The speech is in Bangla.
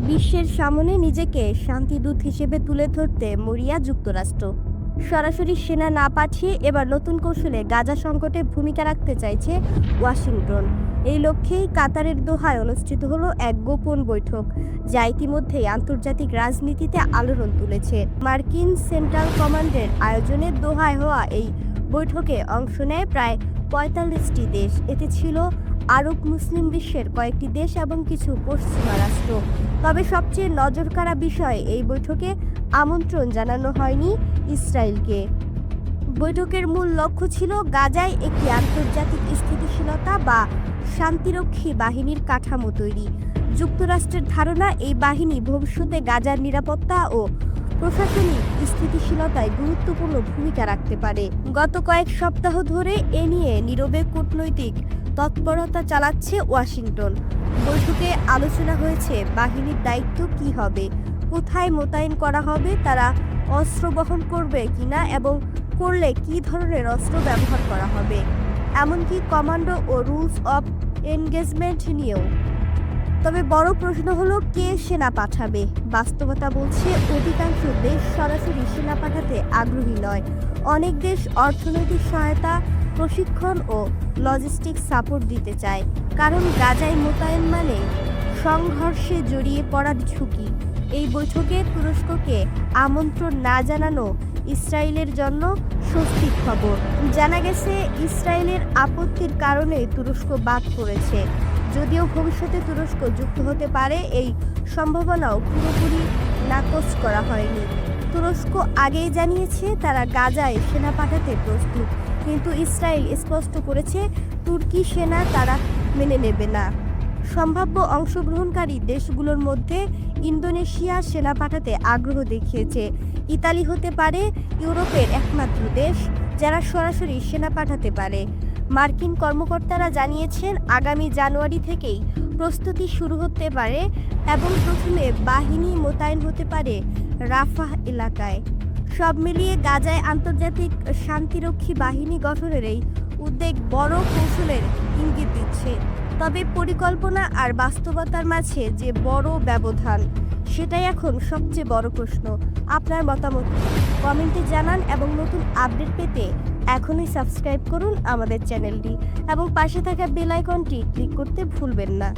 বিশ্বের সামনে নিজেকে শান্তিদূত হিসেবে তুলে ধরতে মরিয়া যুক্তরাষ্ট্র। সরাসরি সেনা না পাঠিয়ে এবার নতুন কৌশলে গাজা সংকটে ভূমিকা রাখতে চাইছে ওয়াশিংটন। এই লক্ষ্যেই কাতারের দোহায় অনুষ্ঠিত হলো এক গোপন বৈঠক, যা ইতিমধ্যেই আন্তর্জাতিক রাজনীতিতে আলোড়ন তুলেছে। মার্কিন সেন্ট্রাল কমান্ডের আয়োজনে দোহায় হওয়া এই বৈঠকে অংশ নেয় প্রায় ৪৫টি দেশ। এতে ছিল আরব মুসলিম বিশ্বের কয়েকটি দেশ এবং কিছু পশ্চিমা রাষ্ট্র। তবে সবচেয়ে নজরকাড়া বিষয়, এই বৈঠকে আমন্ত্রণ জানানো হয়নি ইসরায়েলকে। বৈঠকের মূল লক্ষ্য ছিল গাজায় একটি আন্তর্জাতিক স্থিতিশীলতা বা শান্তিরক্ষী বাহিনীর কাঠামো তৈরি। যুক্তরাষ্ট্রের ধারণা, এই বাহিনী ভবিষ্যতে গাজার নিরাপত্তা ও প্রশাসনিক স্থিতিশীলতায় গুরুত্বপূর্ণ ভূমিকা রাখতে পারে। গত কয়েক সপ্তাহ ধরে এ নিয়ে নীরবে কূটনৈতিক তৎপরতা চালাচ্ছে ওয়াশিংটন। বৈঠকে আলোচনা হয়েছে বাহিনীর দায়িত্ব কী হবে, কোথায় মোতায়েন করা হবে, তারা অস্ত্র বহন করবে কিনা এবং করলে কী ধরনের অস্ত্র ব্যবহার করা হবে, এমনকি কমান্ডো ও রুলস অফ এনগেজমেন্ট নিয়েও। তবে বড় প্রশ্ন হলো, কে সেনা পাঠাবে? বাস্তবতা বলছে অধিকাংশ দেশ সরাসরি সেনা পাঠাতে আগ্রহী নয়। অনেক দেশ অর্থনৈতিক সহায়তা, প্রশিক্ষণ ও লজিস্টিক সাপোর্ট দিতে চায়, কারণ গাজায় মোতায়েন মানে সংঘর্ষে জড়িয়ে পড়ার ঝুঁকি। এই বৈঠকে তুরস্ককে আমন্ত্রণ না জানানো ইসরায়েলের জন্য স্বস্তির খবর। জানা গেছে, ইসরায়েলের আপত্তির কারণে তুরস্ক বাদ পড়েছে। যদিও ভবিষ্যতে তুরস্ক যুক্ত হতে পারে, এই সম্ভাবনাও পুরোপুরি নাকচ করা হয়নি। তুরস্ক আগেই জানিয়েছে তারা গাজায় সেনা পাঠাতে প্রস্তুত, কিন্তু ইসরায়েল স্পষ্ট করেছে তুর্কি সেনা তারা মেনে নেবে না। সম্ভাব্য অংশগ্রহণকারী দেশগুলোর মধ্যে ইন্দোনেশিয়া সেনা পাঠাতে আগ্রহ দেখিয়েছে। ইতালি হতে পারে ইউরোপের একমাত্র দেশ যারা সরাসরি সেনা পাঠাতে পারে। মার্কিন কর্মকর্তারা জানিয়েছেন, আগামী জানুয়ারি থেকেই প্রস্তুতি শুরু হতে পারে এবং প্রথমে বাহিনী মোতায়েন হতে পারে রাফাহ এলাকায়। সব মিলিয়ে গাজায় আন্তর্জাতিক শান্তিরক্ষী বাহিনী গঠনের এই উদ্যোগ বড় কৌশলের ইঙ্গিত দিচ্ছে। তবে পরিকল্পনা আর বাস্তবতার মাঝে যে বড় ব্যবধান, সেটাই এখন সবচেয়ে বড় প্রশ্ন। আপনার মতামত কমেন্টে জানান এবং নতুন আপডেট পেতে এখনই সাবস্ক্রাইব করুন আমাদের চ্যানেলটি এবং পাশে থাকা বেল আইকনটি ক্লিক করতে ভুলবেন না।